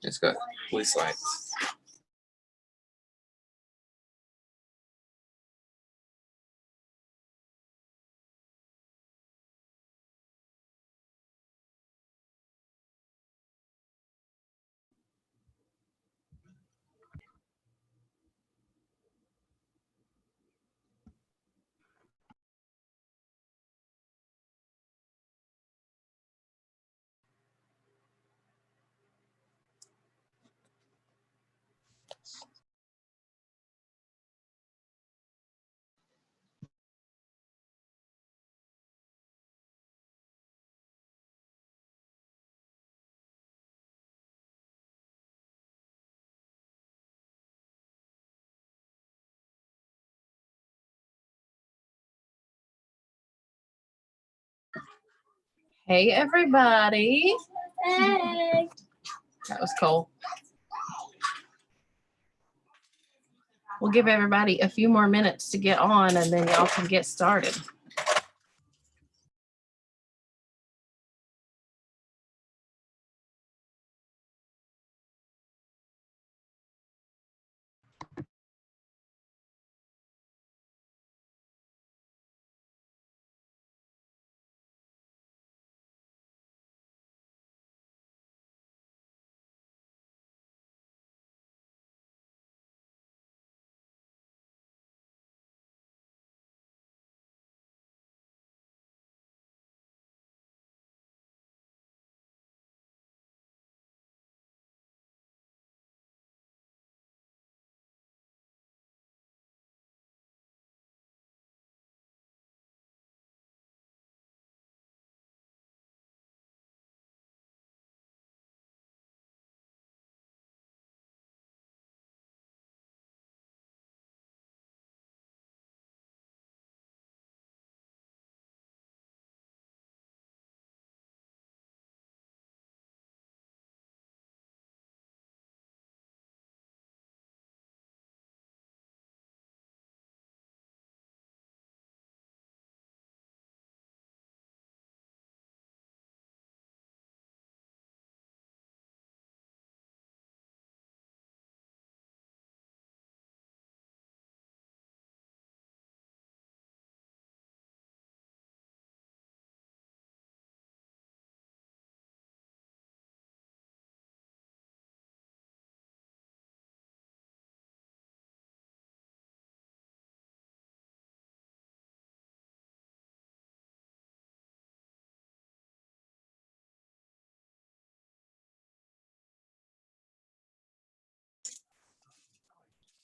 It's got police lights. Hey, everybody. Hey. That was cool. We'll give everybody a few more minutes to get on, and then y'all can get started.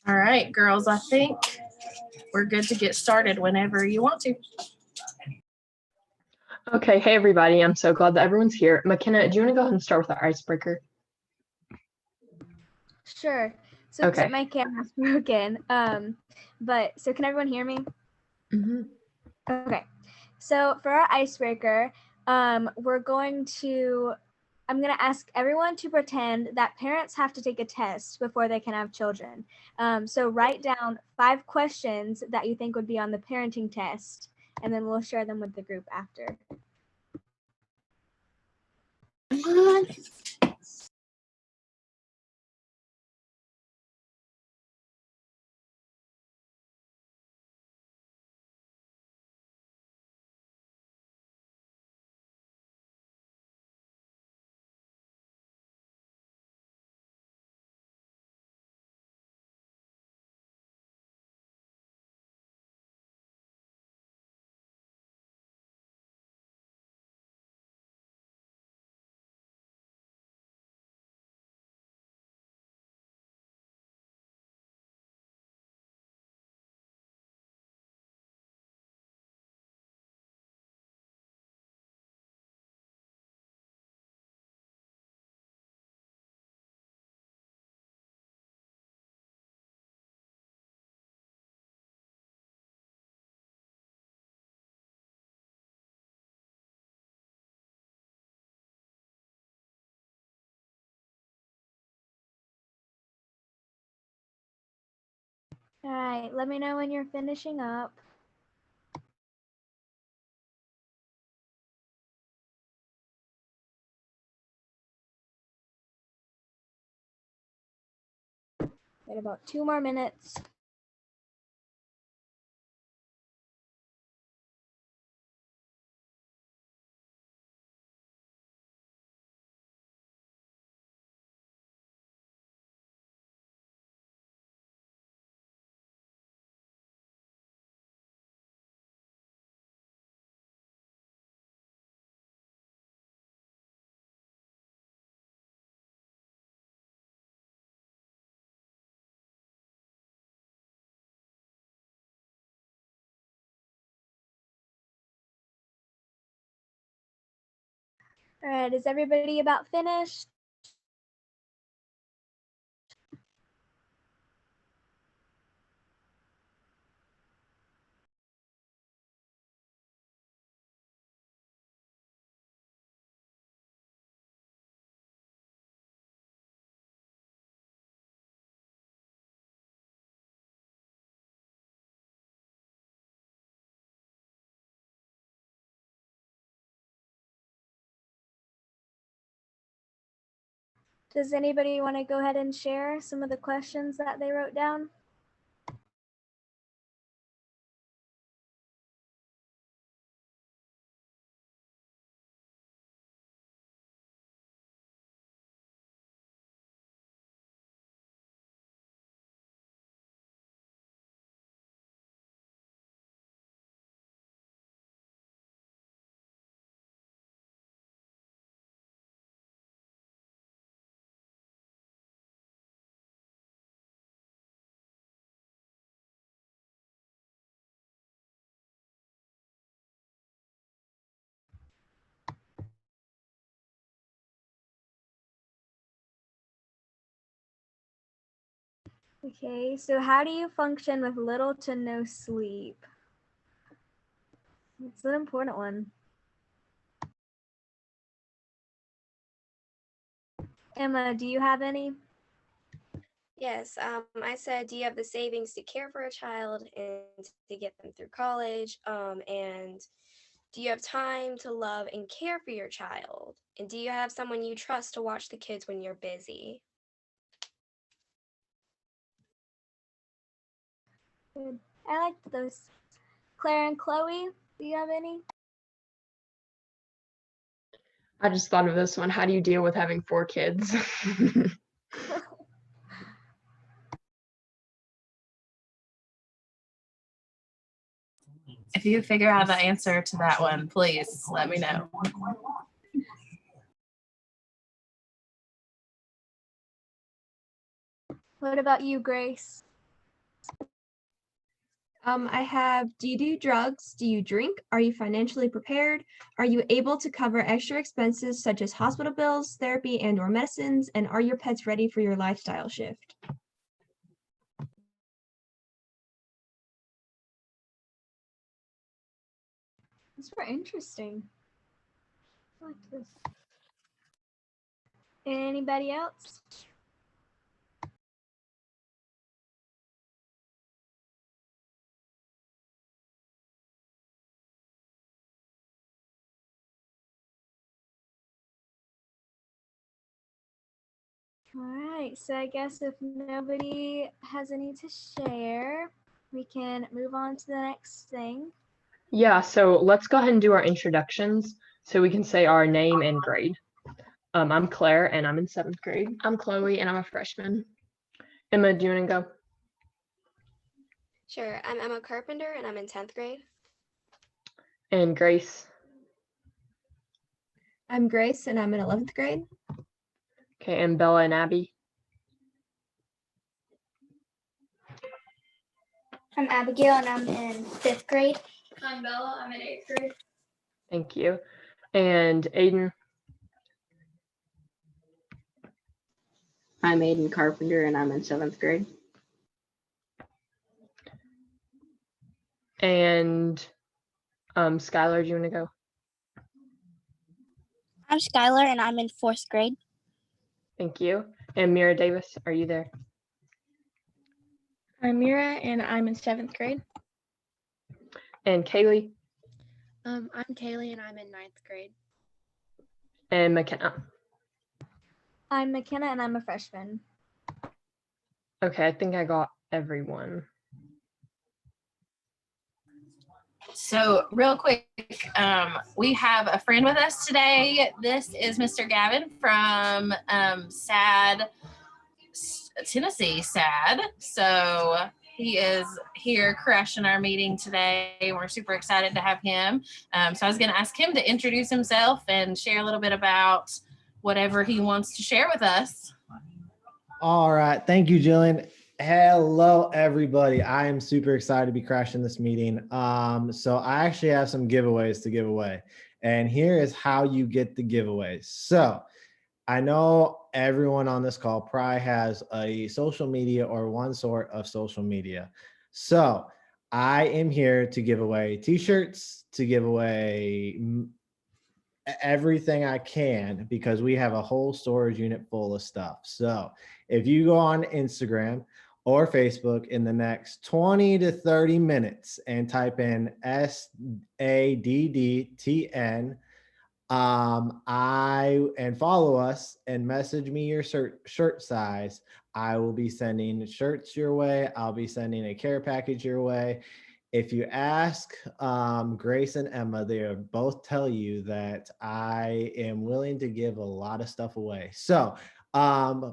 All right, girls, I think we're good to get started whenever you want to. Okay, hey everybody, I'm so glad that everyone's here. McKenna, do you want to go ahead and start with our icebreaker? Sure. So Okay. my camera's broken. So can everyone hear me? Mm-hmm. Okay. So for our icebreaker, I'm going to ask everyone to pretend that parents have to take a test before they can have children. So write down 5 questions that you think would be on the parenting test, and then we'll share them with the group after. All right, let me know when you're finishing up. Got about 2 more minutes. All right, is everybody about finished? Does anybody want to go ahead and share some of the questions that they wrote down? Okay, so how do you function with little to no sleep? It's an important one. Emma, do you have any? Yes, I said, do you have the savings to care for a child and to get them through college? And do you have time to love and care for your child? And do you have someone you trust to watch the kids when you're busy? Good. I liked those. Claire and Chloe, do you have any? I just thought of this one. How do you deal with having 4 kids? If you figure out the answer to that one, please let me know. What about you, Grace? I have, do you do drugs? Do you drink? Are you financially prepared? Are you able to cover extra expenses such as hospital bills, therapy, and/or medicines? And are your pets ready for your lifestyle shift? That's very interesting. I like this. Anybody else? All right, so I guess if nobody has any to share, we can move on to the next thing. Yeah, so let's go ahead and do our introductions so we can say our name and grade. I'm Claire and I'm in 7th grade. I'm Chloe and I'm a freshman. Emma, do you want to go? Sure, I'm Emma Carpenter and I'm in 10th grade. And Grace. I'm Grace and I'm in 11th grade. Okay, and Bella and Abby. I'm Abigail and I'm in 5th grade. I'm Bella. I'm in 8th grade. Thank you. And Aiden. I'm Aiden Carpenter and I'm in 7th grade. And Skylar, do you want to go? I'm Skylar and I'm in 4th grade. Thank you. And Mira Davis, are you there? I'm Mira and I'm in 7th grade. And Kaylee. I'm Kaylee and I'm in 9th grade. And McKenna. I'm McKenna and I'm a freshman. Okay, I think I got everyone. So real quick, we have a friend with us today. This is Mr. Gavin from Tennessee, SAD. So he is here crashing our meeting today. We're super excited to have him. So I was going to ask him to introduce himself and share a little bit about whatever he wants to share with us. All right. Thank you, Jillian. Hello, everybody. I am super excited to be crashing this meeting. So I actually have some giveaways to give away. And here is how you get the giveaways. So I know everyone on this call probably has a social media or one sort of social media. So I am here to give away t-shirts, to give away everything I can, because we have a whole storage unit full of stuff. So if you go on Instagram or Facebook in the next 20 to 30 minutes and type in SADDTN, and follow us and message me your shirt size, I will be sending shirts your way. I'll be sending a care package your way. If you ask Grace and Emma, they'll both tell you that I am willing to give a lot of stuff away. So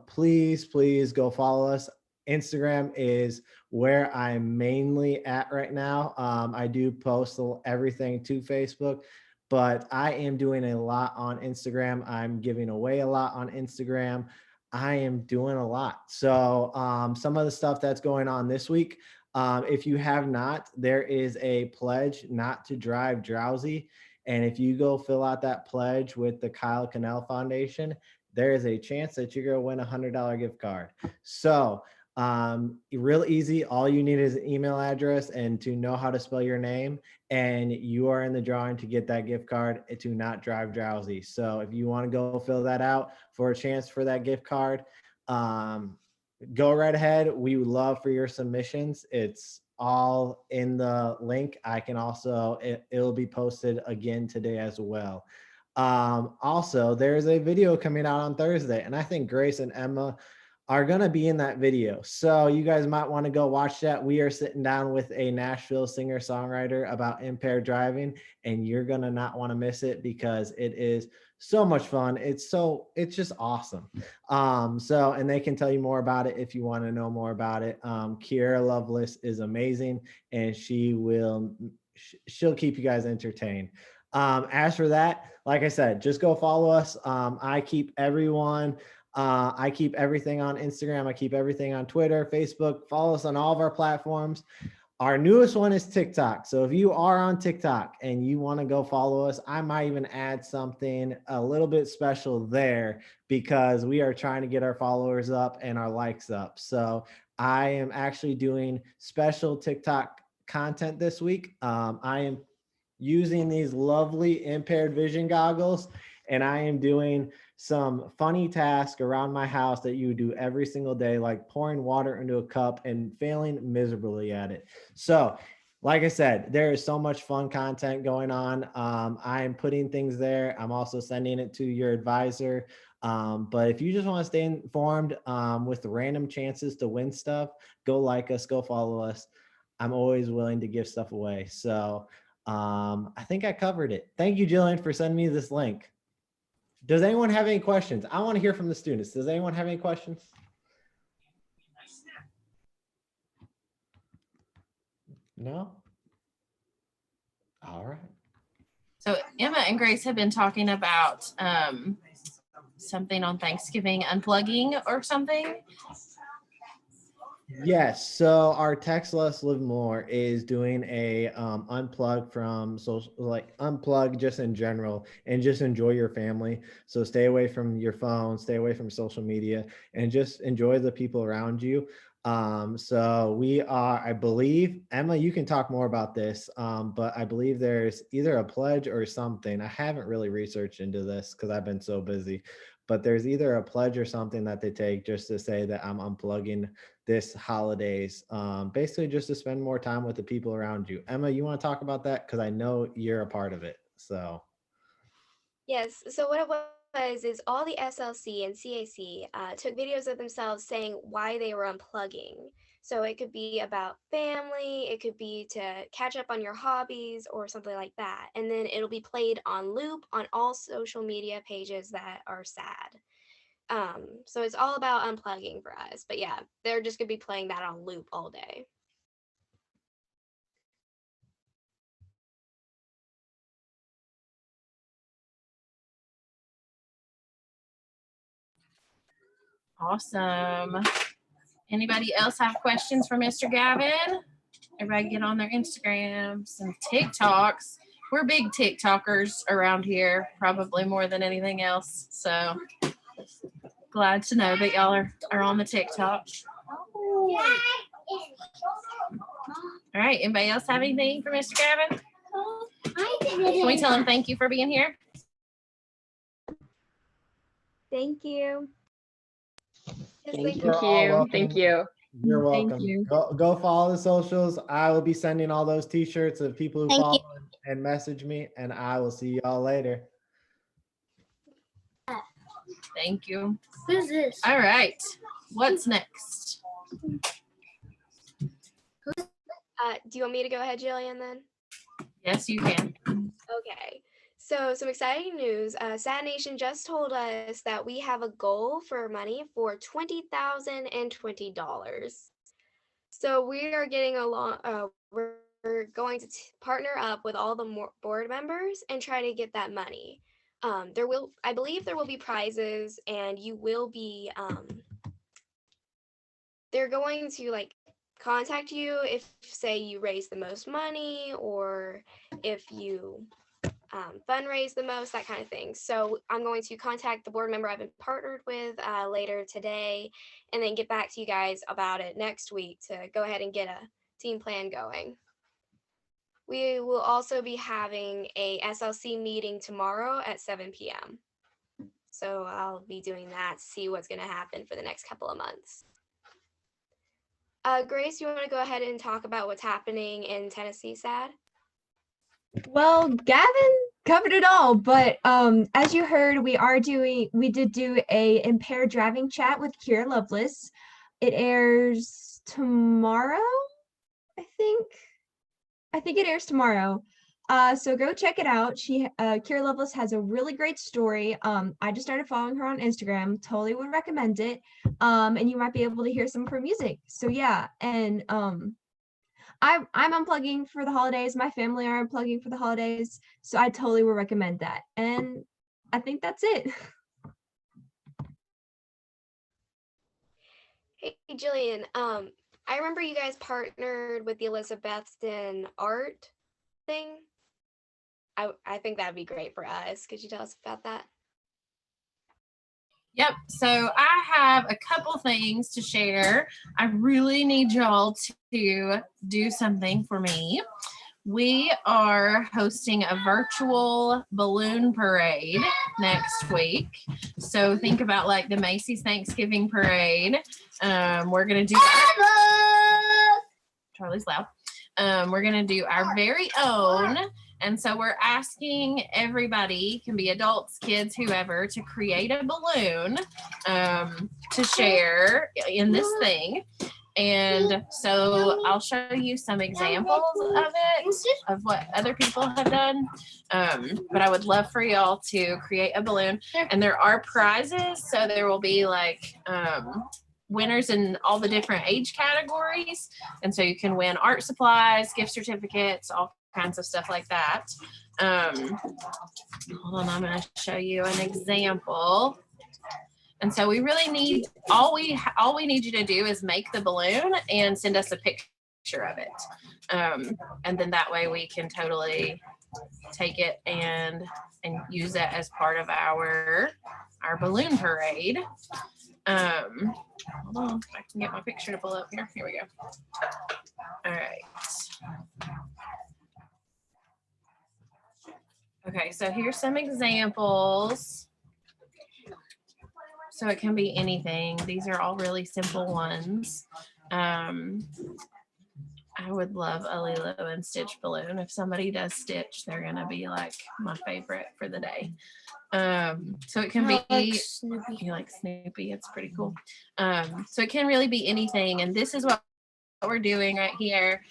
please go follow us. Instagram is where I'm mainly at right now. I do post everything to Facebook, but I am doing a lot on Instagram. I'm giving away a lot on Instagram. I am doing a lot. So some of the stuff that's going on this week, if you have not, there is a pledge not to drive drowsy. And if you go fill out that pledge with the Kyle Cannell Foundation, there is a chance that you're going to win a $100 gift card. So real easy. All you need is an email address and to know how to spell your name, and you are in the drawing to get that gift card to Not Drive Drowsy. So if you want to go fill that out for a chance for that gift card, go right ahead. We would love for your submissions. It's all in the link. I can also, it'll be posted again today as well. Also, there's a video coming out on Thursday, and I think Grace and Emma are going to be in that video. So you guys might want to go watch that. We are sitting down with a Nashville singer-songwriter about impaired driving, and you're going to not want to miss it because it is so much fun. It's just awesome. And they can tell you more about it if you want to know more about it. Kiera Lovelace is amazing, and she'll keep you guys entertained. As for that, like I said, just go follow us. I keep everything on Instagram. I keep everything on Twitter, Facebook. Follow us on all of our platforms. Our newest one is TikTok. So if you are on TikTok and you want to go follow us, I might even add something a little bit special there because we are trying to get our followers up and our likes up. So I am actually doing special TikTok content this week. I am using these lovely impaired vision goggles, and I am doing some funny tasks around my house that you do every single day, like pouring water into a cup and failing miserably at it. So like I said, there is so much fun content going on. I am putting things there. I'm also sending it to your advisor. But if you just want to stay informed with random chances to win stuff, go like us, go follow us. I'm always willing to give stuff away. So I think I covered it. Thank you, Jillian, for sending me this link. Does anyone have any questions? I want to hear from the students. Does anyone have any questions? No? All right. So Emma and Grace have been talking about something on Thanksgiving, unplugging or something. Yes, so our Text Less Live More is doing a unplug from social, like unplug just in general, and just enjoy your family. So stay away from your phone, stay away from social media, and just enjoy the people around you. So we are, I believe, Emma, you can talk more about this, but I believe there's either a pledge or something. I haven't really researched into this because I've been so busy, but there's either a pledge or something that they take just to say that I'm unplugging this holidays, basically just to spend more time with the people around you. Emma, you want to talk about that? Because I know you're a part of it. So Yes. So what was is all the SLC and CAC took videos of themselves saying why they were unplugging. So it could be about family, it could be to catch up on your hobbies or something like that. And then it'll be played on loop on all social media pages that are sad. So it's all about unplugging for us. But yeah, they're just gonna be playing that on loop all day. Awesome. Anybody else have questions for Mr. Gavin? Everybody get on their Instagrams and TikToks. We're big TikTokers around here, probably more than anything else. So glad to know that y'all are on the TikTok. All right. Anybody else have anything for Mr. Gavin? Can we tell him thank you for being here? Thank you. Yes, Thank thank you. you. Thank you. You're Thank welcome. you. Go follow the socials. I will be sending all those t-shirts of people who Thank you. follow and message me, and I will see y'all later. Thank you. Who's this? All right. What's next? Do you want me to go ahead, Jillian, then? Yes, you can. Okay. So some exciting news. Sad Nation just told us that we have a goal for money for $20,020. So we are getting along. We're going to partner up with all the board members and try to get that money. I believe there will be prizes, and you will be. They're going to like contact you if, say, you raise the most money, or if you fundraise the most, that kind of thing. So I'm going to contact the board member I've been partnered with later today, and then get back to you guys about it next week to go ahead and get a team plan going. We will also be having a SLC meeting tomorrow at 7 p.m. So I'll be doing that to see what's going to happen for the next couple of months. Grace, you want to go ahead and talk about what's happening in Tennessee, Sad? Well, Gavin covered it all, but as you heard, we did do a impaired driving chat with Kira Lovelace. It airs tomorrow, I think it airs tomorrow. So go check it out. Kira Lovelace has a really great story. I just started following her on Instagram. Totally would recommend it. And you might be able to hear some of her music. So yeah, and I'm unplugging for the holidays. My family are unplugging for the holidays. So I totally would recommend that. And I think that's it. Hey, Jillian, I remember you guys partnered with the Elizabethton art thing. I think that'd be great for us. Could you tell us about that? Yep. So I have a couple things to share. I really need y'all to do something for me. We are hosting a virtual balloon parade next week. So think about like the Macy's Thanksgiving parade. We're going to do Charlie's loud. We're going to do our very own. And so we're asking everybody, can be adults, kids, whoever, to create a balloon to share in this thing. And so I'll show you some examples of it, of what other people have done. But I would love for y'all to create a balloon. And there are prizes. So there will be like winners in all the different age categories. And so you can win art supplies, gift certificates, all kinds of stuff like that. Hold on, I'm going to show you an example. And so we really need, all we need you to do is make the balloon and send us a picture of it. And then that way we can totally take it and use it as part of our balloon parade. Hold on, I can get my picture to pull up here. Here we go. All right. Okay, so here's some examples. So it can be anything. These are all really simple ones. I would love a Lilo and Stitch balloon. If somebody does Stitch, they're gonna be like my favorite for the day. So it can be Snoopy. you like Snoopy, it's pretty cool. So it can really be anything, and this is what we're doing right here.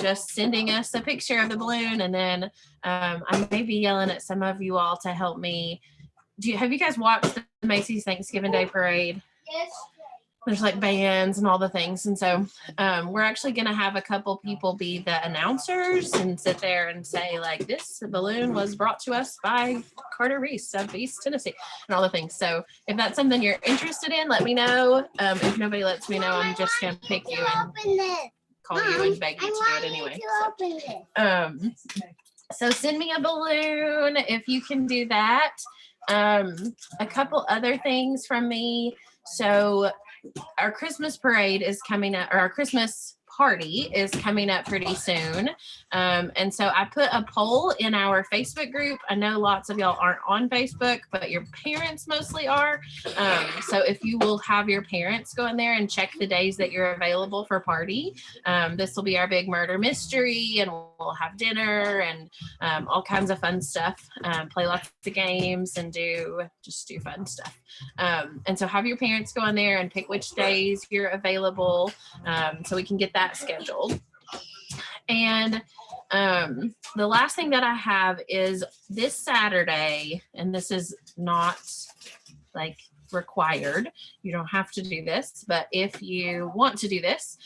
Just sending us a picture of the balloon, and then I may be yelling at some of you all to help me. Have you guys watched the Macy's Thanksgiving Day Parade? Yes. There's like bands and all the things, and so we're actually going to have a couple people be the announcers and sit there and say like, this balloon was brought to us by Carter Reese of East Tennessee, and all the things. So if that's something you're interested in, let me know. If nobody lets me know, I'm just going to pick you and call you and beg you to do it anyway. So send me a balloon if you can do that. A couple other things from me. So our Christmas parade is coming up, or our Christmas party is coming up pretty soon. And so I put a poll in our Facebook group. I know lots of y'all aren't on Facebook, but your parents mostly are. So if you will have your parents go in there and check the days that you're available for party, this will be our big murder mystery, and we'll have dinner and all kinds of fun stuff, play lots of games and just do fun stuff. And so have your parents go in there and pick which days you're available, so we can get that scheduled. And the last thing that I have is this Saturday, and this is not like required. You don't have to do this, but if you want to do this,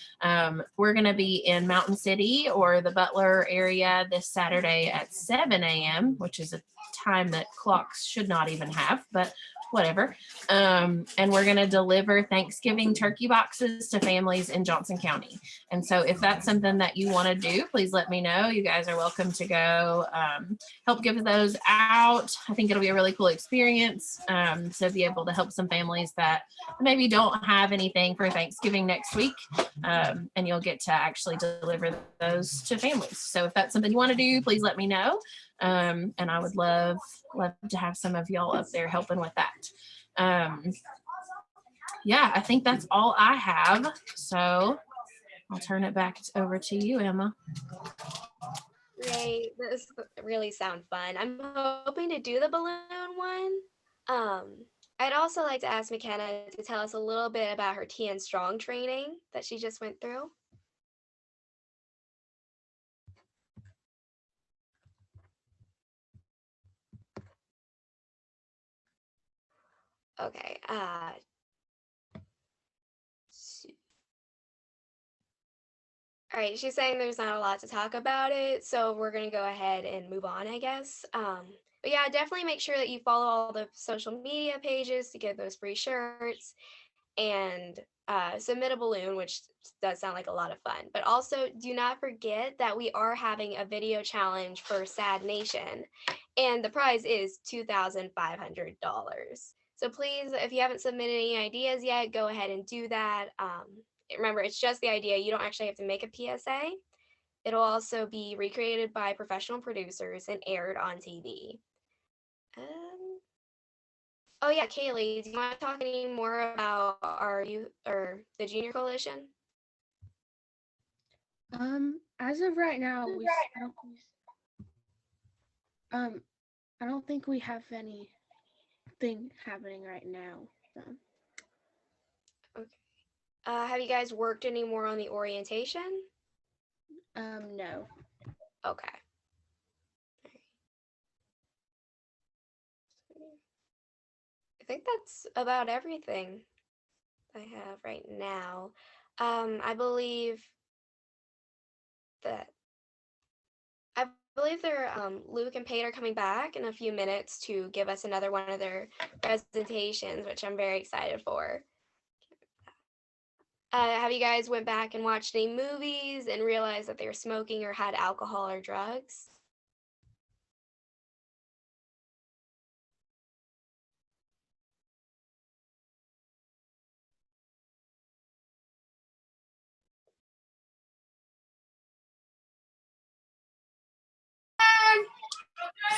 we're going to be in Mountain City or the Butler area this Saturday at 7 a.m., which is a time that clocks should not even have, but whatever. And we're going to deliver Thanksgiving turkey boxes to families in Johnson County. And so if that's something that you want to do, please let me know. You guys are welcome to go help give those out. I think it'll be a really cool experience to be able to help some families that maybe don't have anything for Thanksgiving next week. And you'll get to actually deliver those to families. So if that's something you want to do, please let me know. And I would love to have some of y'all up there helping with that. Yeah, I think that's all I have. So I'll turn it back over to you, Emma. Great. This really sound fun. I'm hoping to do the balloon one. I'd also like to ask McKenna to tell us a little bit about her TN Strong training that she just went through. Okay. All right, she's saying there's not a lot to talk about it, so we're going to go ahead and move on, I guess. But yeah, definitely make sure that you follow all the social media pages to get those free shirts, and submit a balloon, which does sound like a lot of fun. But also, do not forget that we are having a video challenge for Sad Nation, and the prize is $2,500. So please, if you haven't submitted any ideas yet, go ahead and do that. Remember, it's just the idea. You don't actually have to make a PSA. It'll also be recreated by professional producers and aired on TV. Oh yeah, Kaylee, do you want to talk any more about our youth or the Junior Coalition? As of right now, I don't think we have anything happening right now. So. Okay. Have you guys worked any more on the orientation? No. Okay. I think that's about everything I have right now. I believe Luke and Pate are coming back in a few minutes to give us another one of their presentations, which I'm very excited for. Have you guys went back and watched any movies and realized that they were smoking or had alcohol or drugs?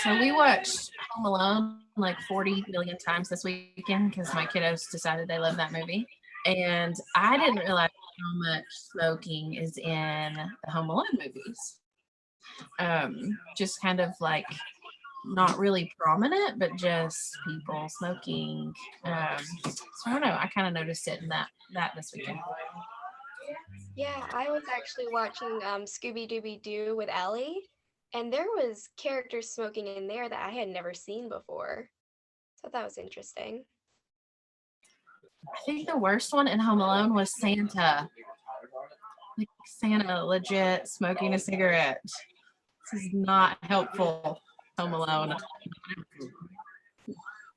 So we watched Home Alone like 40 million times this weekend because my kiddos decided they love that movie. And I didn't realize how much smoking is in the Home Alone movies. Just kind of like not really prominent, but just people smoking. So I don't know. I kind of noticed it in that this weekend. Yeah, I was actually watching Scooby Dooby Doo with Ellie, and there was characters smoking in there that I had never seen before. So that was interesting. I think the worst one in Home Alone was Santa. Like Santa legit smoking a cigarette. This is not helpful, Home Alone.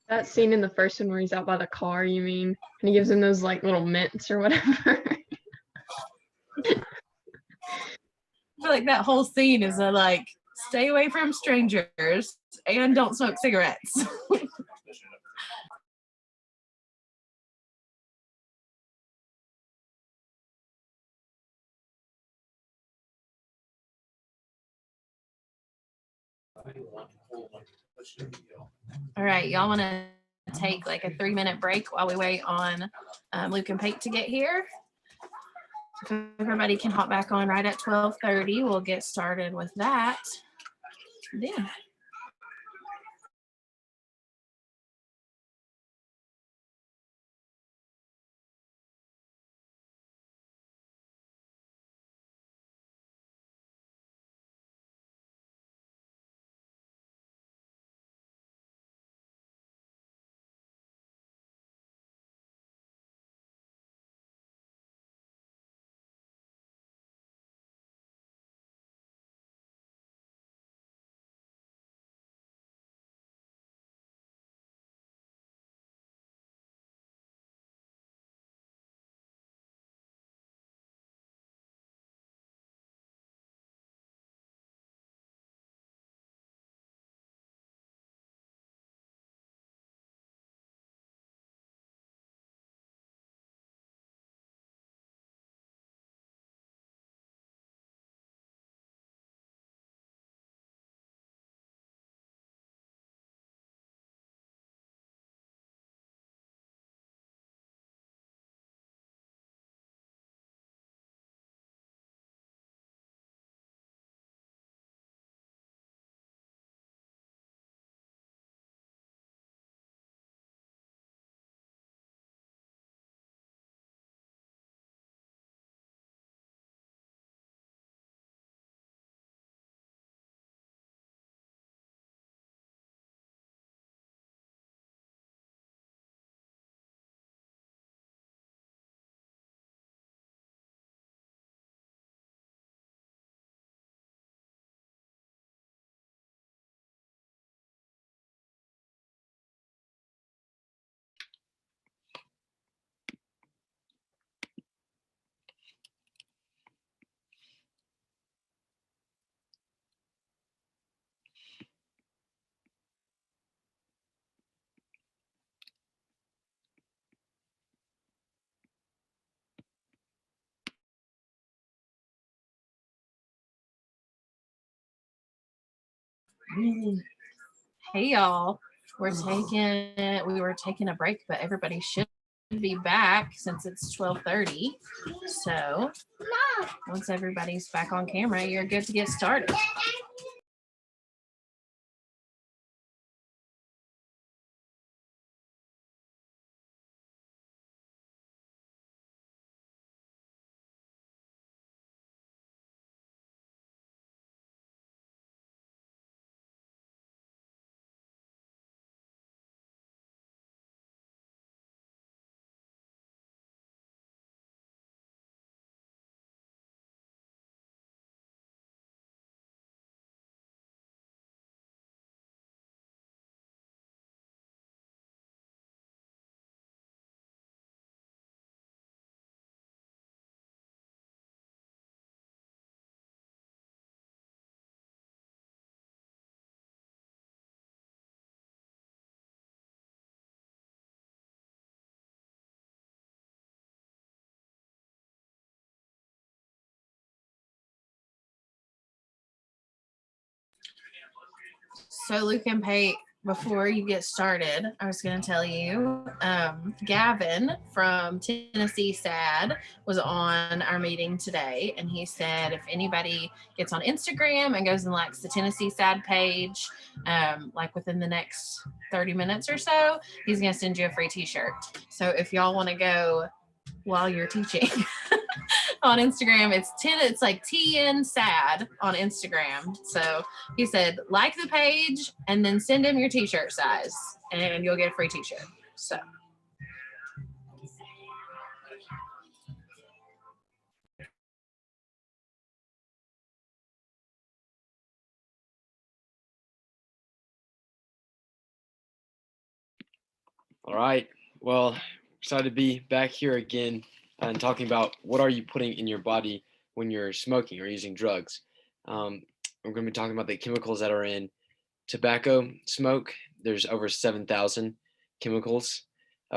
That scene in the first one where he's out by the car, you mean? And he gives him those like little mints or whatever. I feel like that whole scene is like, stay away from strangers and don't smoke cigarettes. All right, y'all want to take like a 3-minute break while we wait on Luke and Pate to get here? If everybody can hop back on right at 12:30, we'll get started with that then. Hey y'all, we were taking a break, but everybody should be back since it's 12:30. So once everybody's back on camera, you're good to get started. So Luke and Pate, before you get started, I was going to tell you, Gavin from Tennessee SAD was on our meeting today, and he said if anybody gets on Instagram and goes and likes the Tennessee SAD page, like within the next 30 minutes or so, he's going to send you a free t-shirt. So if y'all want to go while you're teaching on Instagram, it's like TN SAD on Instagram. So he said, like the page and then send him your t-shirt size and you'll get a free t-shirt. So all right. Well, excited to be back here again and talking about what are you putting in your body when you're smoking or using drugs. We're going to be talking about the chemicals that are in tobacco smoke. There's over 7,000 chemicals.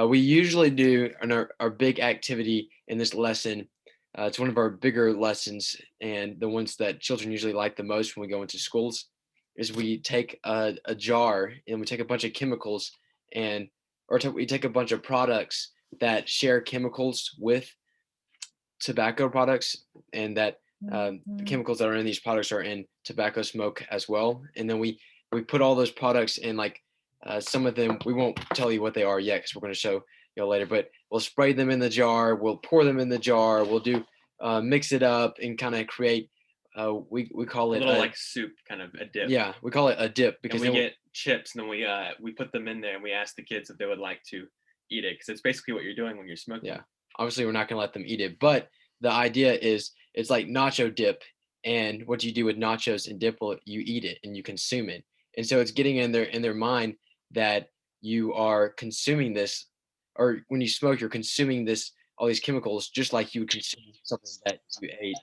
We usually do our big activity in this lesson. It's one of our bigger lessons and the ones that children usually like the most when we go into schools is we take a jar and we take a bunch of chemicals we take a bunch of products that share chemicals with tobacco products, and that the chemicals that are in these products are in tobacco smoke as well. And then we put all those products in, like some of them, we won't tell you what they are yet because we're going to show you later, but we'll spray them in the jar, we'll pour them in the jar, we'll do mix it up and kind of create we call a it little like soup, kind of a dip. Yeah, we call it a dip because and we get chips, and then we put them in there, and we ask the kids if they would like to eat it, because it's basically what you're doing when you're smoking. Yeah, obviously we're not going to let them eat it, but the idea is it's like nacho dip, and what you do with nachos and dip, well, you eat it and you consume it, and so it's getting in their mind that you are consuming this, or when you smoke, you're consuming all these chemicals just like you would consume something that you ate.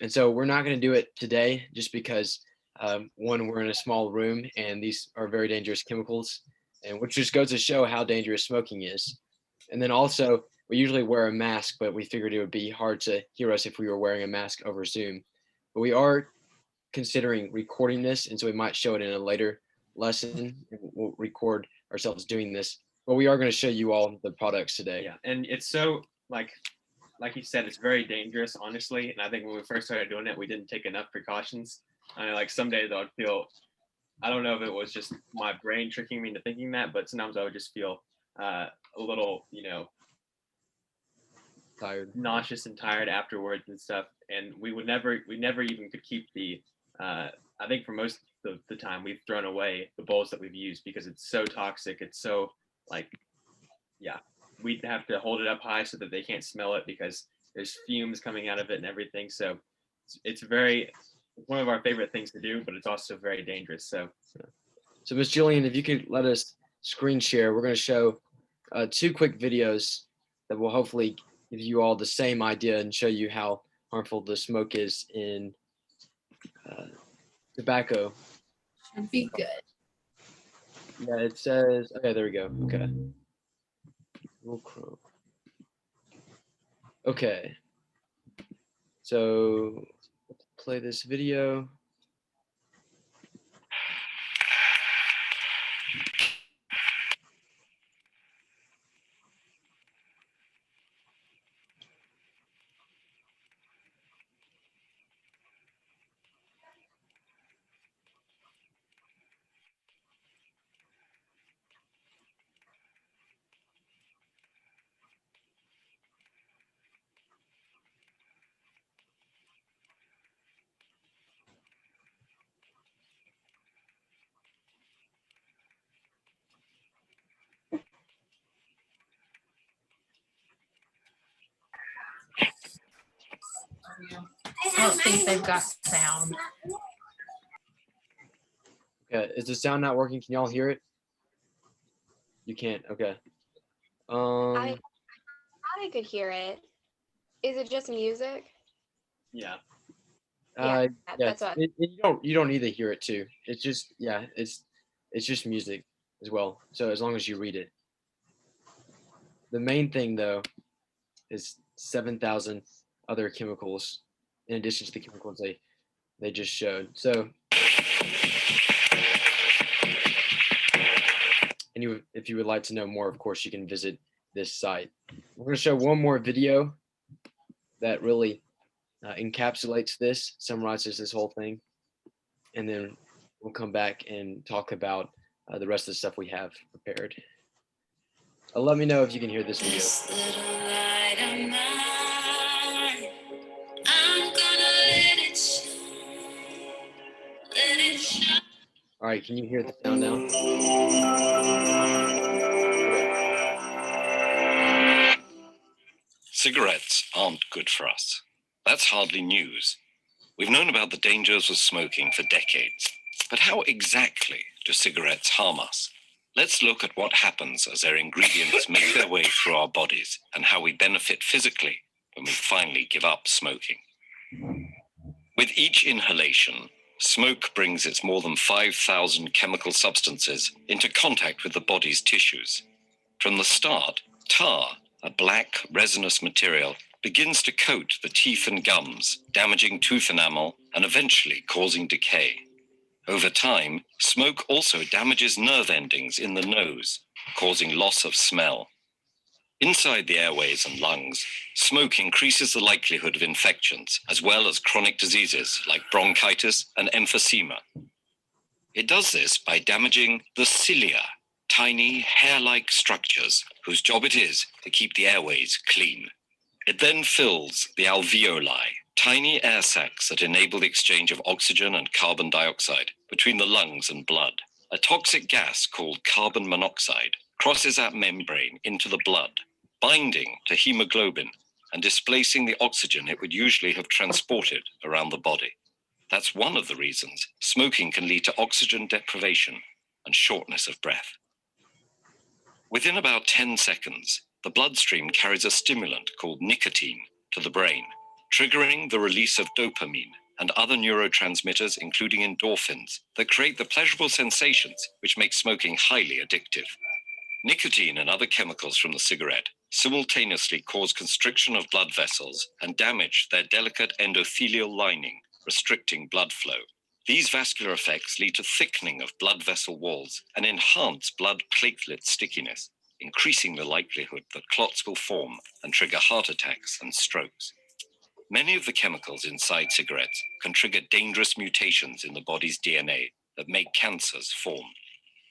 And so we're not going to do it today just because, one, we're in a small room and these are very dangerous chemicals, and which just goes to show how dangerous smoking is. And then also, we usually wear a mask, but we figured it would be hard to hear us if we were wearing a mask over Zoom. But we are considering recording this, and so we might show it in a later lesson. We'll record ourselves doing this, but we are going to show you all the products today. Yeah, and it's so like you said, it's very dangerous, honestly. And I think when we first started doing it, we didn't take enough precautions. I mean, like some days I would feel, I don't know if it was just my brain tricking me into thinking that, but sometimes I would just feel a little, tired, nauseous and tired afterwards and stuff. And we never even could keep the, I think for most of the time we've thrown away the bowls that we've used because it's so toxic. It's so we'd have to hold it up high so that they can't smell it because there's fumes coming out of it and everything. So it's one of our favorite things to do, but it's also very dangerous. So Ms. Jillian, if you could let us screen share, we're going to show 2 quick videos that will hopefully give you all the same idea and show you how harmful the smoke is in tobacco. should be good. Yeah, it says, okay, there we go. Okay. Okay. So let's play this video. I don't think they've got sound. Okay, is the sound not working? Can y'all hear it? You can't. Okay. I thought I could hear it. Is it just music? Yeah. Yeah, that's what. You don't need to hear it too. It's just it's just music as well. So as long as you read it. The main thing though is 7,000 other chemicals in addition to the chemicals they just showed. So And if you would like to know more, of course, you can visit this site. We're going to show one more video that really encapsulates this, summarizes this whole thing, and then we'll come back and talk about the rest of the stuff we have prepared. Let me know if you can hear this video. All right, can you hear the sound now? Cigarettes aren't good for us. That's hardly news. We've known about the dangers of smoking for decades. But how exactly do cigarettes harm us? Let's look at what happens as their ingredients make their way through our bodies and how we benefit physically when we finally give up smoking. With each inhalation, smoke brings its more than 5,000 chemical substances into contact with the body's tissues. From the start, tar, a black resinous material, begins to coat the teeth and gums, damaging tooth enamel and eventually causing decay. Over time, smoke also damages nerve endings in the nose, causing loss of smell. Inside the airways and lungs, smoke increases the likelihood of infections, as well as chronic diseases like bronchitis and emphysema. It does this by damaging the cilia, tiny hair-like structures whose job it is to keep the airways clean. It then fills the alveoli, tiny air sacs that enable the exchange of oxygen and carbon dioxide between the lungs and blood. A toxic gas called carbon monoxide crosses that membrane into the blood, binding to hemoglobin and displacing the oxygen it would usually have transported around the body. That's one of the reasons smoking can lead to oxygen deprivation and shortness of breath. Within about 10 seconds, the bloodstream carries a stimulant called nicotine to the brain, triggering the release of dopamine and other neurotransmitters, including endorphins, that create the pleasurable sensations which make smoking highly addictive. Nicotine and other chemicals from the cigarette simultaneously cause constriction of blood vessels and damage their delicate endothelial lining, restricting blood flow. These vascular effects lead to thickening of blood vessel walls and enhance blood platelet stickiness, increasing the likelihood that clots will form and trigger heart attacks and strokes. Many of the chemicals inside cigarettes can trigger dangerous mutations in the body's DNA that make cancers form.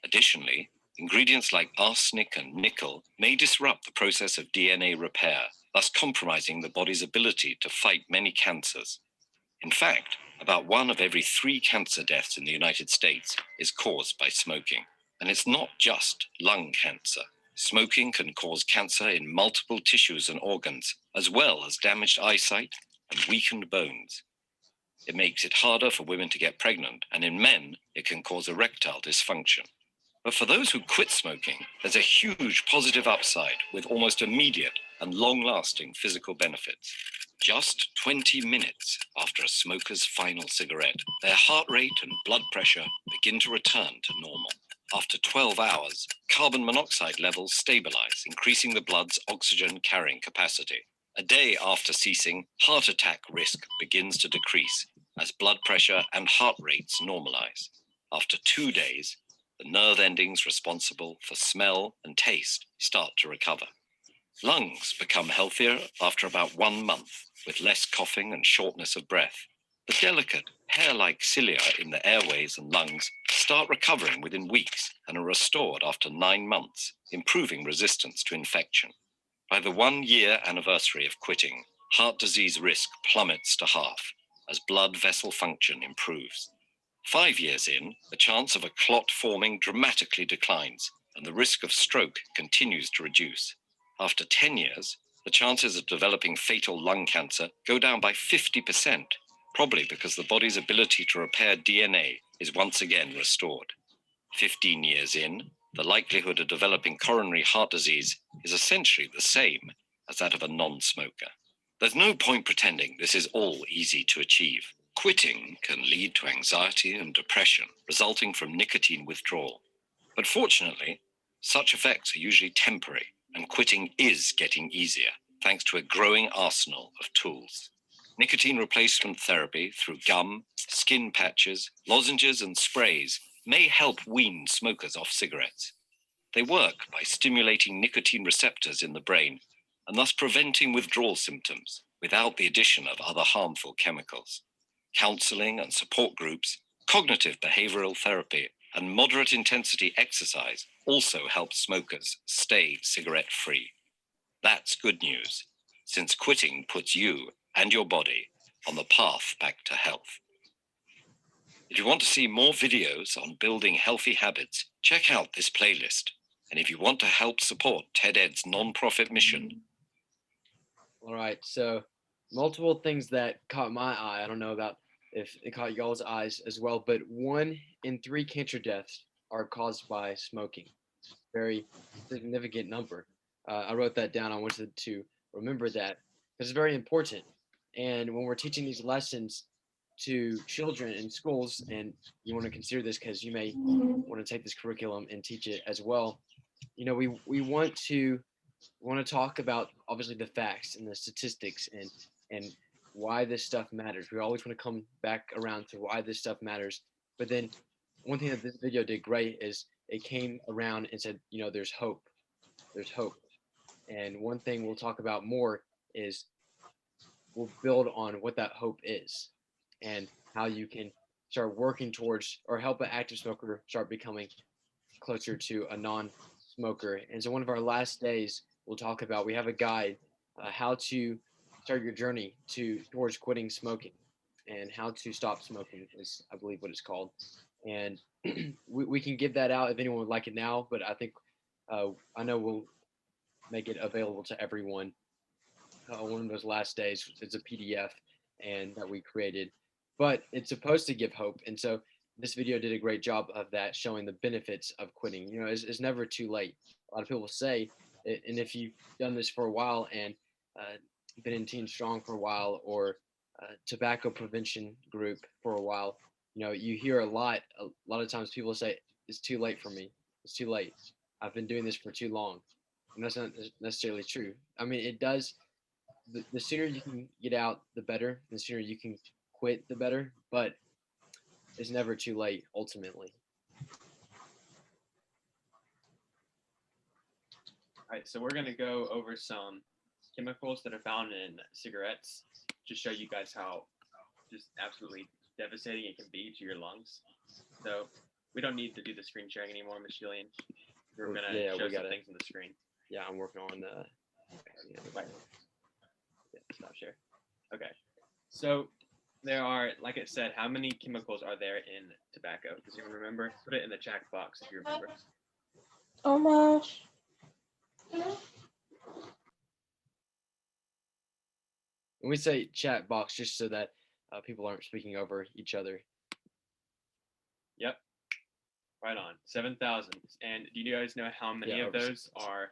Additionally, ingredients like arsenic and nickel may disrupt the process of DNA repair, thus compromising the body's ability to fight many cancers. In fact, about 1 of every 3 cancer deaths in the United States is caused by smoking. And it's not just lung cancer. Smoking can cause cancer in multiple tissues and organs, as well as damaged eyesight and weakened bones. It makes it harder for women to get pregnant, and in men, it can cause erectile dysfunction. But for those who quit smoking, there's a huge positive upside with almost immediate and long-lasting physical benefits. Just 20 minutes after a smoker's final cigarette, their heart rate and blood pressure begin to return to normal. After 12 hours, carbon monoxide levels stabilize, increasing the blood's oxygen carrying capacity. A day after ceasing, heart attack risk begins to decrease as blood pressure and heart rates normalize. After 2 days, the nerve endings responsible for smell and taste start to recover. Lungs become healthier after about 1 month, with less coughing and shortness of breath. The delicate, hair-like cilia in the airways and lungs start recovering within weeks and are restored after 9 months, improving resistance to infection. By the 1-year anniversary of quitting, heart disease risk plummets to half as blood vessel function improves. 5 years in, the chance of a clot forming dramatically declines, and the risk of stroke continues to reduce. After 10 years, the chances of developing fatal lung cancer go down by 50%, probably because the body's ability to repair DNA is once again restored. 15 years in, the likelihood of developing coronary heart disease is essentially the same as that of a non-smoker. There's no point pretending this is all easy to achieve. Quitting can lead to anxiety and depression resulting from nicotine withdrawal. But fortunately, such effects are usually temporary, and quitting is getting easier thanks to a growing arsenal of tools. Nicotine replacement therapy through gum, skin patches, lozenges, and sprays may help wean smokers off cigarettes. They work by stimulating nicotine receptors in the brain and thus preventing withdrawal symptoms without the addition of other harmful chemicals. Counseling and support groups, cognitive behavioral therapy, and moderate intensity exercise also help smokers stay cigarette-free. That's good news, since quitting puts you and your body on the path back to health. If you want to see more videos on building healthy habits, check out this playlist. And if you want to help support TED-Ed's nonprofit mission. All right, so multiple things that caught my eye. I don't know about if it caught y'all's eyes as well, but 1 in 3 cancer deaths are caused by smoking. Very significant number. I wrote that down. I wanted to remember that because it's very important. And when we're teaching these lessons to children in schools, and you want to consider this because you may want to take this curriculum and teach it as well. You know, we want to talk about obviously the facts and the statistics and why this stuff matters. We always want to come back around to why this stuff matters. But then one thing that this video did great is it came around and said, you know, there's hope. There's hope. And one thing we'll talk about more is we'll build on what that hope is and how you can start working towards or help an active smoker start becoming closer to a non-smoker. And so one of our last days, we'll talk about, we have a guide, how to start your journey towards quitting smoking and how to stop smoking is, I believe, what it's called. And we can give that out if anyone would like it now, but I think, I know we'll make it available to everyone. One of those last days, it's a PDF and that we created, but it's supposed to give hope. And so this video did a great job of that, showing the benefits of quitting. You know, it's never too late. A lot of people say, and if you've done this for a while and been in Teen Strong for a while or tobacco prevention group for a while, you know, you hear a lot of times people say, it's too late for me. It's too late. I've been doing this for too long. And that's not necessarily true. I mean, it does. The sooner you can get out, the better. The sooner you can quit, the better. But it's never too late, ultimately. All right, so we're going to go over some chemicals that are found in cigarettes to show you guys how just absolutely devastating it can be to your lungs. So we don't need to do the screen sharing anymore, Ms. Jillian. We're going to show some things on the screen. Yeah, I'm working on Stop share. Okay. So there are, like it said, how many chemicals are there in tobacco? Does anyone remember? Put it in the chat box if you remember. Almost. When we say chat box, just so that people aren't speaking over each other. Yep. Right on. 7,000. And do you guys know how many of those are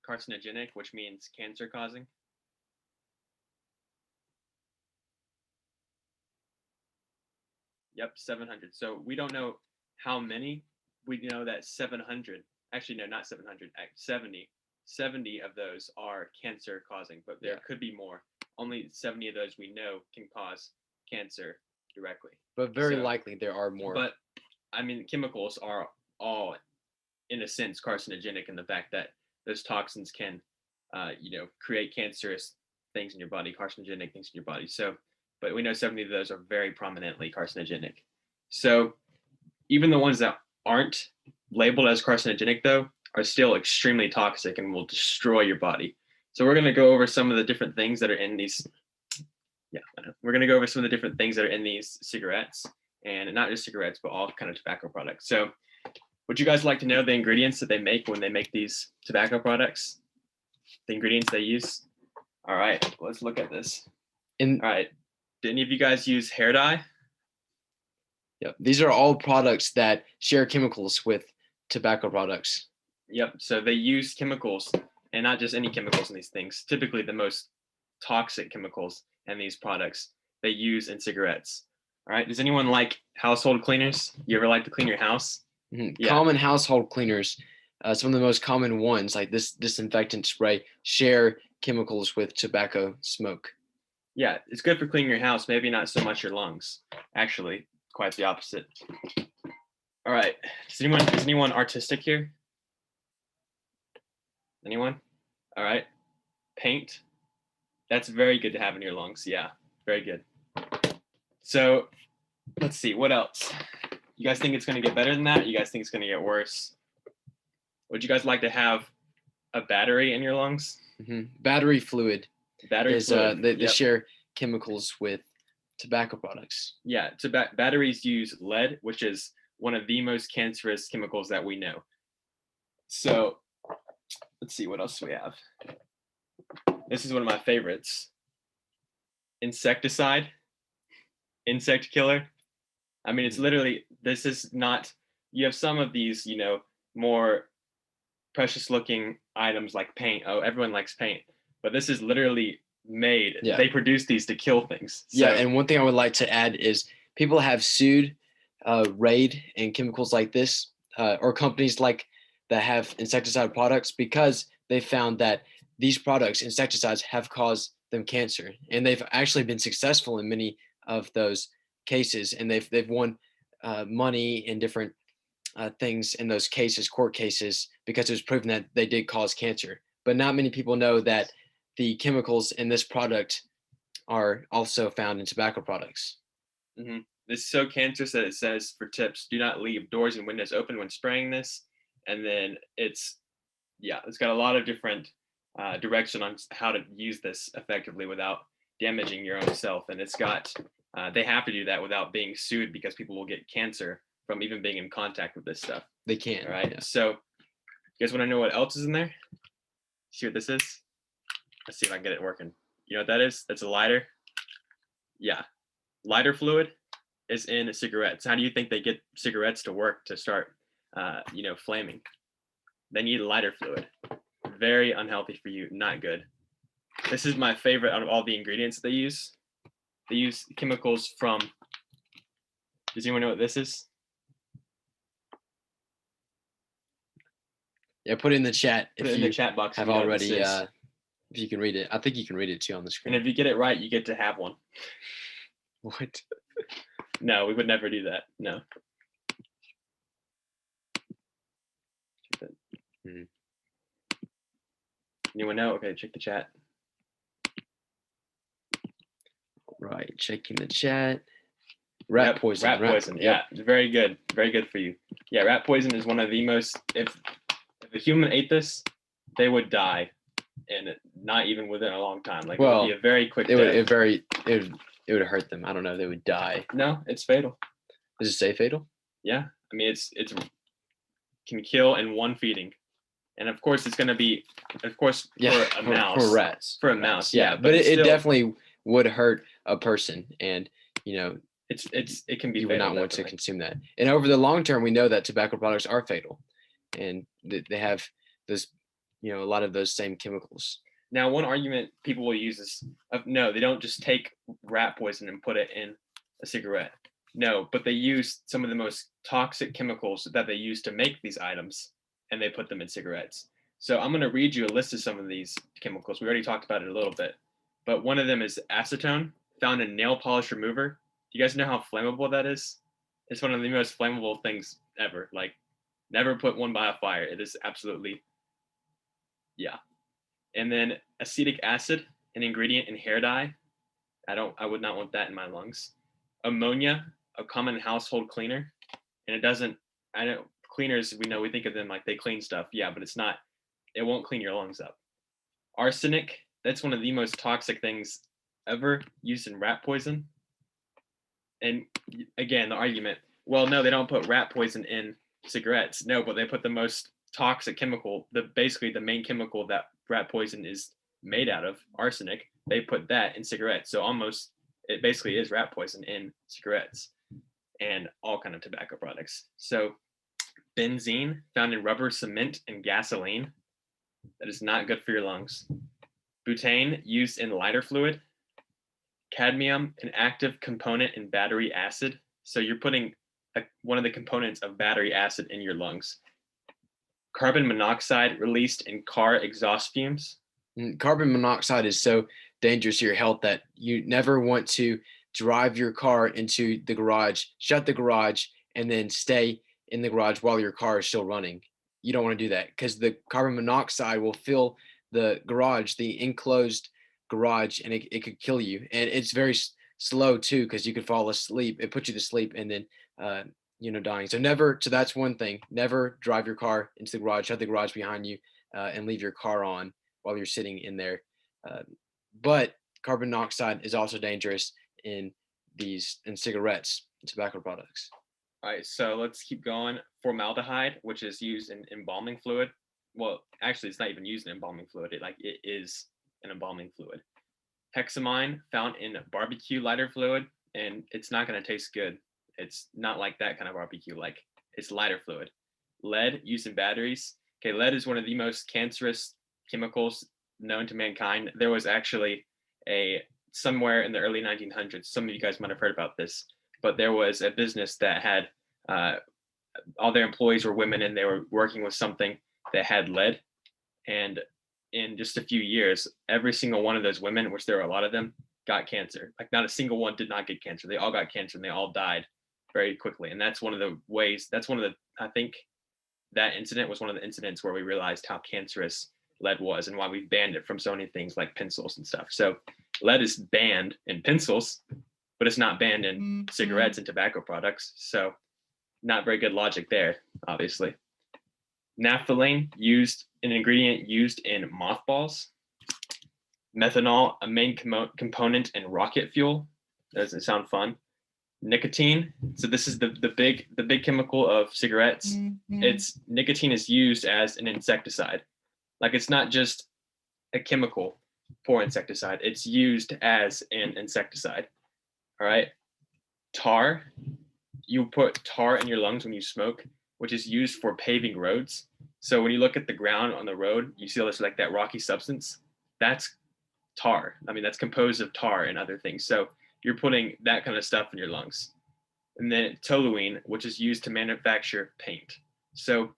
carcinogenic, which means cancer causing? Yep, 700. So we don't know how many. We know that 700, actually no, not 700, 70 of those are cancer causing, but there could be more. Only 70 of those we know can cause cancer directly. But very likely there are more. But I mean, chemicals are all, in a sense, carcinogenic in the fact that those toxins can, create cancerous things in your body, carcinogenic things in your body. So, but we know 70 of those are very prominently carcinogenic. So even the ones that aren't labeled as carcinogenic, though, are still extremely toxic and will destroy your body. So we're going to go over some of the different things that are in these. Yeah, we're going to go over some of the different things that are in these cigarettes, and not just cigarettes, but all kind of tobacco products. So would you guys like to know the ingredients that they make when they make these tobacco products? The ingredients they use? All right, let's look at this. All right, did any of you guys use hair dye? Yep, these are all products that share chemicals with tobacco products. Yep, so they use chemicals, and not just any chemicals in these things. Typically the most toxic chemicals in these products they use in cigarettes. All right, does anyone like household cleaners? You ever like to clean your house? Mm-hmm. Yeah. Common household cleaners, some of the most common ones, like this disinfectant spray, share chemicals with tobacco smoke. Yeah, it's good for cleaning your house, maybe not so much your lungs. Actually, quite the opposite. All right, is anyone artistic here? Anyone? All right. Paint. That's very good to have in your lungs. Yeah, very good. So let's see, what else? You guys think it's going to get better than that? You guys think it's going to get worse? Would you guys like to have a battery in your lungs? Battery fluid. Battery fluid. They Yep. share chemicals with tobacco products. Yeah, batteries use lead, which is one of the most cancerous chemicals that we know. So let's see, what else do we have? This is one of my favorites. Insecticide. Insect killer. I mean, it's literally, this is not, you have some of these, more precious looking items like paint. Oh, everyone likes paint. But this is literally made. Yeah. They produce these to kill things. Yeah, and one thing I would like to add is people have sued Raid and chemicals like this, or companies like that have insecticide products, because they found that these products, insecticides, have caused them cancer, and they've actually been successful in many of those cases, and they've won money in different things in those cases, court cases, because it was proven that they did cause cancer. But not many people know that the chemicals in this product are also found in tobacco products. Mm-hmm. This is so cancerous that it says, for tips, do not leave doors and windows open when spraying this. And then it's got a lot of different direction on how to use this effectively without damaging your own self. And it's got, they have to do that without being sued, because people will get cancer from even being in contact with this stuff. They can. All right. Yeah. So you guys want to know what else is in there? See what this is? Let's see if I can get it working. You know what that is? That's a lighter. Yeah. Lighter fluid is in cigarettes. How do you think they get cigarettes to work to start, flaming? They need lighter fluid. Very unhealthy for you. Not good. This is my favorite out of all the ingredients that they use. They use chemicals from, does anyone know what this is? Yeah, put it in the chat. Put it in the chat box. Have already, if you can read it. I think you can read it too on the screen. And if you get it right, you get to have one. What? No, we would never do that. No. Mm-hmm. Anyone know? Okay, check the chat. Right, checking the chat. Rat poison. Rat poison. Yeah, it's very good. Very good for you. Yeah, rat poison is one of the most. If a human ate this, they would die, and not even within a long time. Like, it would be a very quick death. It would hurt them. I don't know. They would die. No, it's fatal. Does it say fatal? Yeah, I mean it's can kill in one feeding, and of course it's going to be, for a mouse. For rats. For a mouse. Yeah, but it definitely would hurt a person, and it can be. You would not want to consume that. And over the long term, we know that tobacco products are fatal, and they have this, a lot of those same chemicals. Now, one argument people will use is, no, they don't just take rat poison and put it in a cigarette. No, but they use some of the most toxic chemicals that they use to make these items, and they put them in cigarettes. So I'm going to read you a list of some of these chemicals. We already talked about it a little bit, but one of them is acetone, found in nail polish remover. Do you guys know how flammable that is? It's one of the most flammable things ever. Like, never put one by a fire. It is absolutely, yeah. And then acetic acid, an ingredient in hair dye. I would not want that in my lungs. Ammonia, a common household cleaner. And cleaners, we think of them like they clean stuff. Yeah, but it won't clean your lungs up. Arsenic, that's one of the most toxic things ever used in rat poison. And again, the argument, well, no, they don't put rat poison in cigarettes. No, but they put the most toxic chemical, basically the main chemical that rat poison is made out of, arsenic, they put that in cigarettes. So it basically is rat poison in cigarettes and all kind of tobacco products. So benzene, found in rubber, cement, and gasoline. That is not good for your lungs. Butane, used in lighter fluid. Cadmium, an active component in battery acid. So you're putting one of the components of battery acid in your lungs. Carbon monoxide, released in car exhaust fumes. Carbon monoxide is so dangerous to your health that you never want to drive your car into the garage, shut the garage, and then stay in the garage while your car is still running. you don't want to do that because the carbon monoxide will fill the garage, the enclosed garage, and it could kill you. And it's very slow too because you could fall asleep. It puts you to sleep and then dying. So that's one thing. Never drive your car into the garage, shut the garage behind you, and leave your car on while you're sitting in there. But carbon monoxide is also dangerous in cigarettes and tobacco products. All right, so let's keep going. Formaldehyde, which is used in embalming fluid. Well, actually, it's not even used in embalming fluid. It is an embalming fluid. Hexamine, found in barbecue lighter fluid, and it's not going to taste good. It's not like that kind of barbecue. Like, it's lighter fluid. Lead, used in batteries. Okay, lead is one of the most cancerous chemicals known to mankind. There was actually somewhere in the early 1900s, some of you guys might have heard about this, but there was a business that had all their employees were women, and they were working with something that had lead. And in just a few years, every single one of those women, which there were a lot of them, got cancer. Like, not a single one did not get cancer. They all got cancer, and they all died very quickly. And that's one of the ways, I think that incident was one of the incidents where we realized how cancerous lead was and why we've banned it from so many things like pencils and stuff. So lead is banned in pencils, but it's not banned in cigarettes and tobacco products. So not very good logic there, obviously. Naphthalene, an ingredient used in mothballs. Methanol, a main component in rocket fuel. Doesn't sound fun. Nicotine, so this is the big chemical of cigarettes. Nicotine is used as an insecticide. Like, it's not just a chemical for insecticide, it's used as an insecticide. All right. Tar, you put tar in your lungs when you smoke, which is used for paving roads. So when you look at the ground on the road, you see all this, like, that rocky substance. That's tar. I mean, that's composed of tar and other things. So you're putting that kind of stuff in your lungs. And then toluene, which is used to manufacture paint. So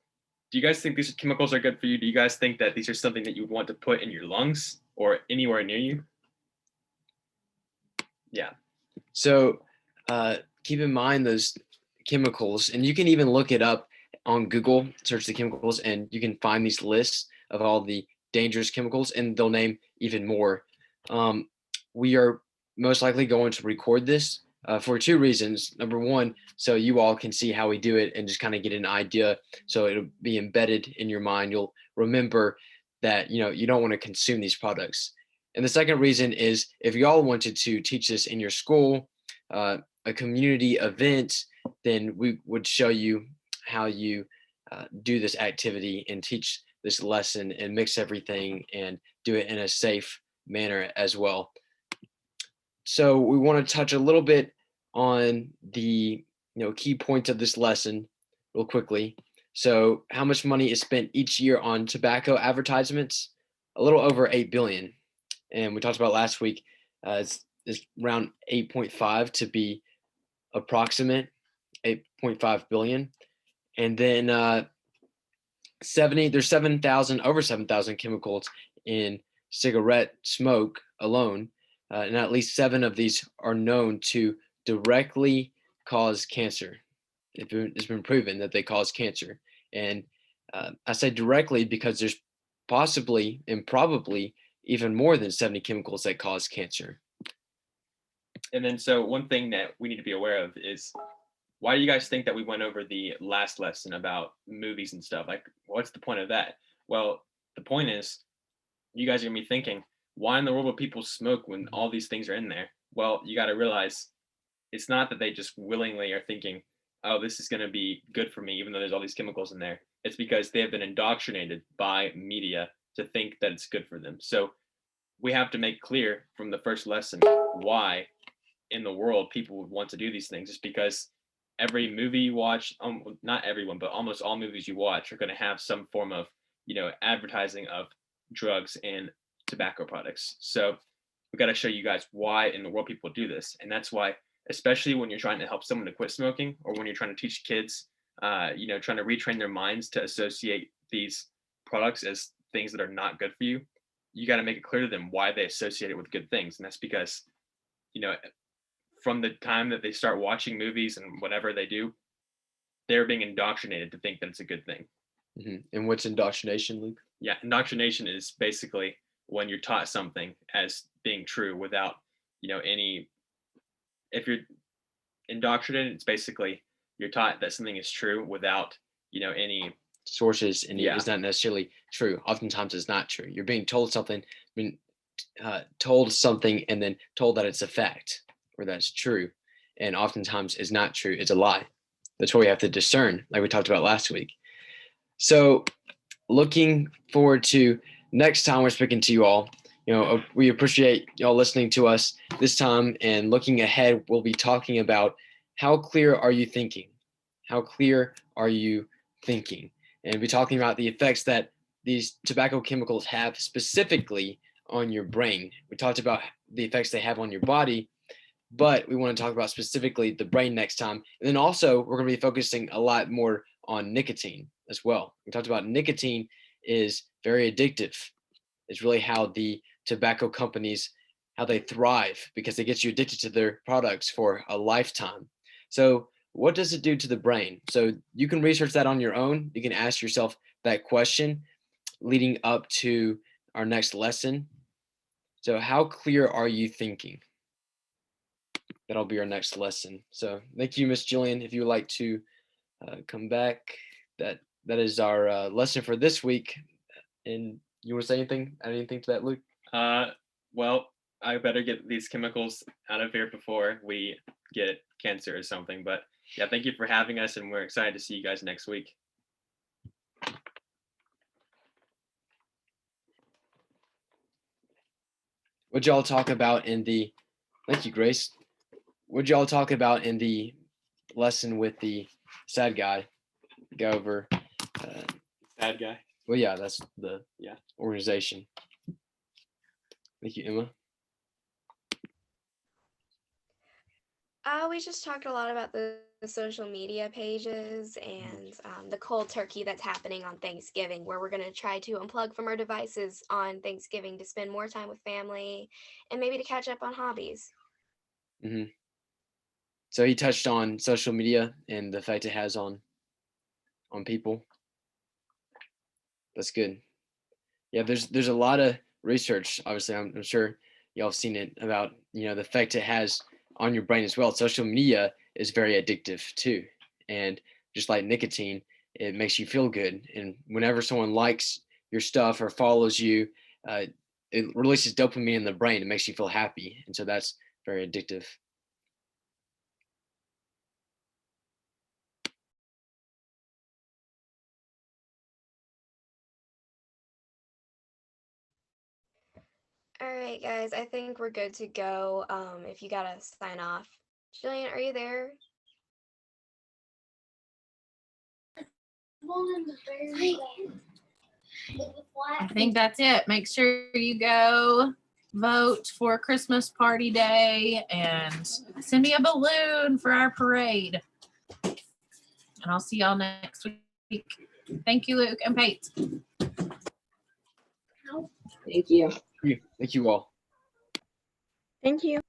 do you guys think these chemicals are good for you? Do you guys think that these are something that you would want to put in your lungs or anywhere near you? Yeah. So keep in mind those chemicals, and you can even look it up on Google, search the chemicals, and you can find these lists of all the dangerous chemicals, and they'll name even more. We are most likely going to record this for two reasons. Number one, so you all can see how we do it and just kind of get an idea. So it'll be embedded in your mind. You'll remember that, you don't want to consume these products. And the second reason is if y'all wanted to teach this in your school, a community event, then we would show you how you do this activity and teach this lesson and mix everything and do it in a safe manner as well. So we want to touch a little bit on the key points of this lesson real quickly. So how much money is spent each year on tobacco advertisements? A little over 8 billion. And we talked about last week, it's around 8.5 to be approximate, 8.5 billion. And then over 7,000 chemicals in cigarette smoke alone. And at least 7 of these are known to directly cause cancer. It's been proven that they cause cancer. And I say directly because there's possibly and probably even more than 70 chemicals that cause cancer. And then, so one thing that we need to be aware of is, why do you guys think that we went over the last lesson about movies and stuff? Like, what's the point of that? Well, the point is, you guys are gonna be thinking, why in the world would people smoke when all these things are in there? Well, you got to realize it's not that they just willingly are thinking, oh, this is going to be good for me, even though there's all these chemicals in there. It's because they have been indoctrinated by media to think that it's good for them. So we have to make clear from the first lesson why in the world people would want to do these things. It's because every movie you watch, not everyone, but almost all movies you watch are going to have some form of, advertising of drugs and tobacco products. So we got to show you guys why in the world people do this. And that's why, especially when you're trying to help someone to quit smoking, or when you're trying to teach kids, trying to retrain their minds to associate these products as things that are not good for you, you got to make it clear to them why they associate it with good things. And that's because, from the time that they start watching movies and whatever they do, they're being indoctrinated to think that it's a good thing. And what's indoctrination, Luke? Yeah, indoctrination is basically when you're taught something as being true without, any. If you're indoctrinated, it's basically you're taught that something is true without, any sources, and Yeah. it's not necessarily true. Oftentimes, it's not true. You're being told something, told something, and then told that it's a fact or that's true, and oftentimes it's not true. It's a lie. That's what we have to discern, like we talked about last week. So, looking forward to next time we're speaking to you all. We appreciate y'all listening to us this time, and looking ahead, we'll be talking about how clear are you thinking? How clear are you thinking? And we'll be talking about the effects that these tobacco chemicals have specifically on your brain. We talked about the effects they have on your body, but we want to talk about specifically the brain next time. And then also, we're going to be focusing a lot more on nicotine as well. We talked about nicotine is very addictive. It's really how the tobacco companies, how they thrive, because it gets you addicted to their products for a lifetime. So what does it do to the brain? So you can research that on your own. You can ask yourself that question leading up to our next lesson. So how clear are you thinking? That'll be our next lesson. So thank you, Miss Jillian. If you would like to come back, that is our lesson for this week. And you want to say anything? Add anything to that, Luke? Well, I better get these chemicals out of here before we get cancer or something. But yeah, thank you for having us, and we're excited to see you guys next week. What'd y'all talk about in the, thank you, Grace. What'd y'all talk about in the lesson with the sad guy? Go over. Sad guy? Well, yeah, that's the organization. Thank you, Emma. We just talked a lot about the social media pages and the cold turkey that's happening on Thanksgiving, where we're going to try to unplug from our devices on Thanksgiving to spend more time with family and maybe to catch up on hobbies. So he touched on social media and the effect it has on people. That's good. Yeah, there's a lot of research. Obviously, I'm sure y'all have seen it about the effect it has on your brain as well. Social media is very addictive too, and just like nicotine, it makes you feel good. And whenever someone likes your stuff or follows you, it releases dopamine in the brain. It makes you feel happy, and so that's very addictive. All right, guys, I think we're good to go. If you gotta sign off. Jillian, are you there? I think that's it. Make sure you go vote for Christmas party day and send me a balloon for our parade. And I'll see y'all next week. Thank you, Luke and Pate. Thank you. Thank you all. Thank you.